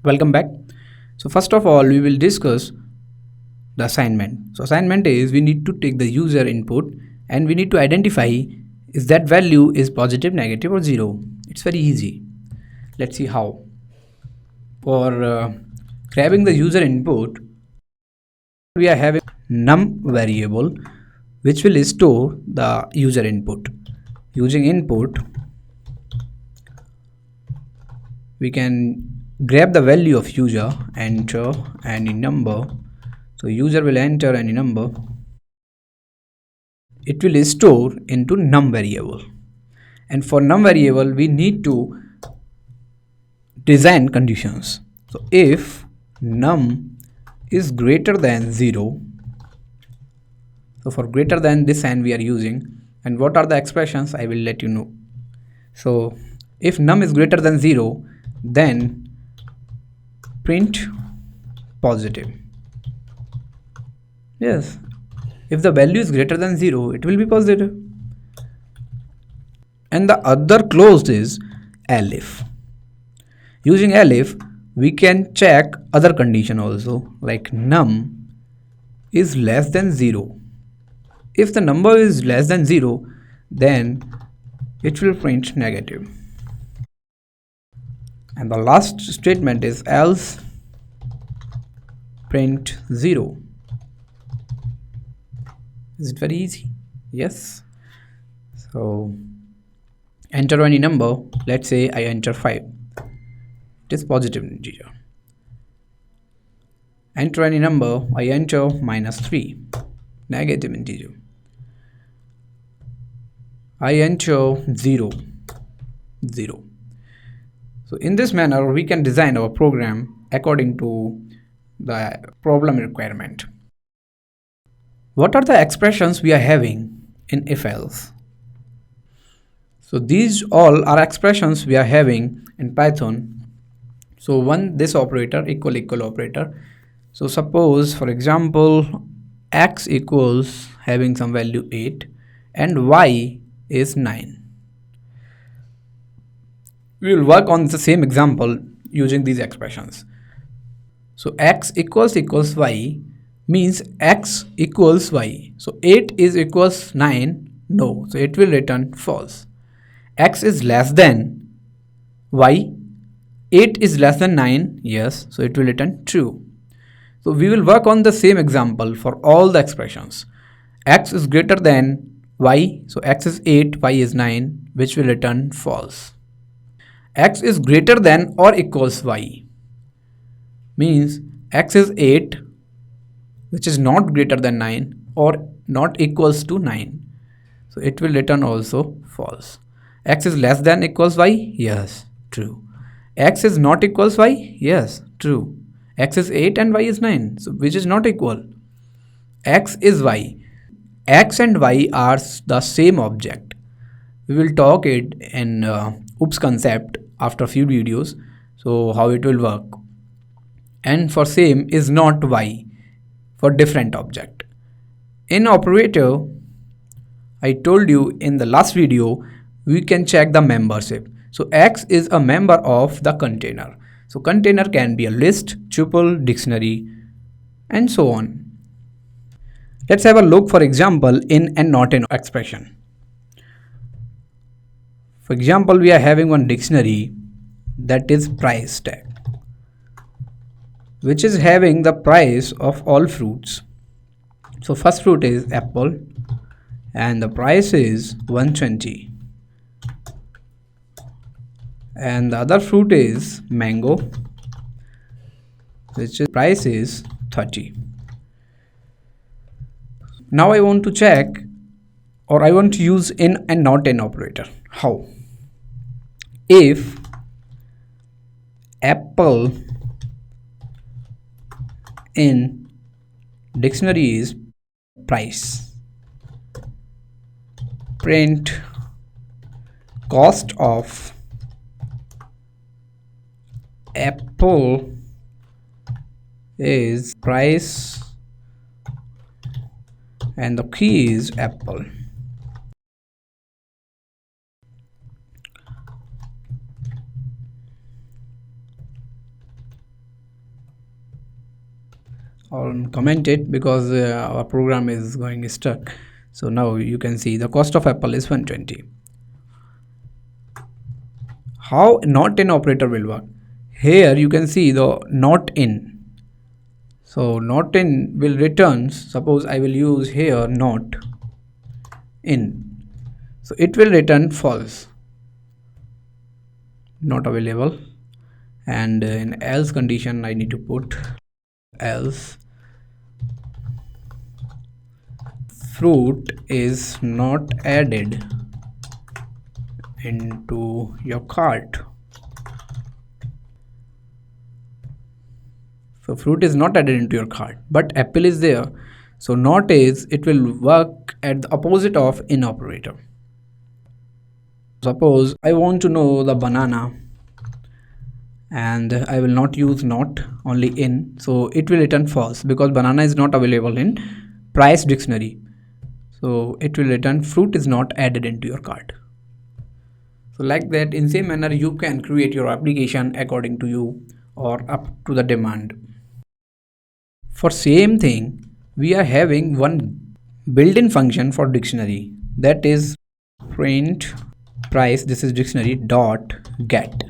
Welcome back. So first of all, we will discuss the assignment. So assignment is we need to take the user input and we need to identify if that value is positive, negative or zero. It's very easy. Let's see how. For grabbing the user input, we are having num variable which will store the user input. Using input, we can grab the value of user, enter any number. So user will enter any number. It will store into num variable, and for num variable we need to design conditions. So if num is greater than 0, so for greater than this sign we are using, and what are the expressions I will let you know. So if num is greater than 0, then print positive. Yes, if the value is greater than 0, it will be positive. And the other clause is elif. Using elif, we can check other condition also, like num is less than 0. If the number is less than 0, then it will print negative. And the last statement is else print 0. Is it very easy? Yes. So enter any number. Let's say I enter 5. It is positive integer. Enter any number. I enter -3, negative integer. I enter 0, 0. So in this manner, we can design our program according to the problem requirement. What are the expressions we are having in if else? So these all are expressions we are having in Python. So this operator equal operator. So suppose for example x equals having some value 8 and y is 9. We will work on the same example using these expressions. So x equals y means x equals y. So 8 is equals 9. No. So it will return false. X is less than y. 8 is less than 9. Yes. So it will return true. So we will work on the same example for all the expressions. X is greater than y. So x is 8, y is 9, which will return false. X is greater than or equals y means x is 8, which is not greater than 9 or not equals to 9. So it will return also false. X is less than equals y. Yes, true. X is not equals y. Yes, true. X is 8 and y is 9, so which is not equal. X is y. X and y are the same object. We will talk it in OOPS concept after a few videos, so how it will work. And for same is not y for different object. In operator, I told you in the last video, we can check the membership. So X is a member of the container. So container can be a list, tuple, dictionary, and so on. Let's have a look, for example, in and not in expression. For example, we are having one dictionary that is price tag, which is having the price of all fruits. So first fruit is apple and the price is 120. And the other fruit is mango, which is price is 30. Now I want to check, or I want to use in and not in operator. How? If apple in dictionary is price, print cost of apple is price and the key is apple. or comment it, because our program is going stuck. So now you can see the cost of apple is 120. How not in operator will work? Here you can see the not in. So not in will return, suppose I will use here not in, so it will return false, not available. And in else condition I need to put else fruit is not added into your cart. So fruit is not added into your cart, but apple is there. So not is, it will work at the opposite of in operator. Suppose I want to know the banana, and I will not use not, only in, so it will return false because banana is not available in price dictionary. So it will return fruit is not added into your cart. So like that, in same manner you can create your application according to you or up to the demand. For same thing, we are having one built-in function for dictionary, that is print price, this is dictionary dot get.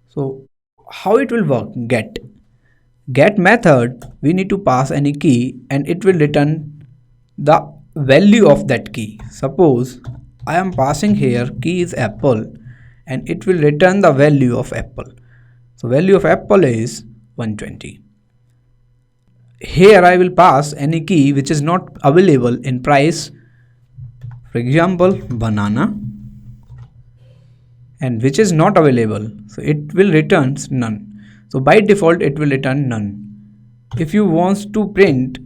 So how it will work? Get method, we need to pass any key and it will return the value of that key. Suppose I am passing here key is apple and it will return the value of apple. So value of apple is 120. Here I will pass any key which is not available in price, for example banana, and which is not available, so it will return none. So by default it will return none. If you want to print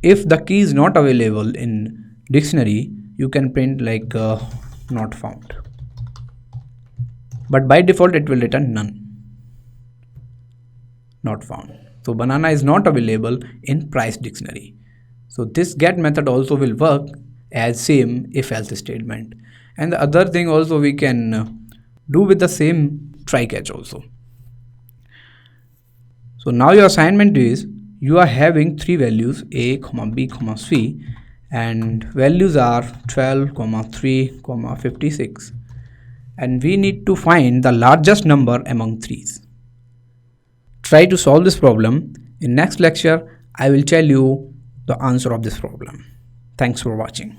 if the key is not available in dictionary, you can print like not found, but by default it will return none, not found. So banana is not available in price dictionary. So this get method also will work as same if else statement. And the other thing also we can do with the same try catch also. So now your assignment is, you are having three values a, b, c, and values are 12, 3, 56, and we need to find the largest number among threes. Try to solve this problem. In next lecture I will tell you the answer of this problem. Thanks for watching.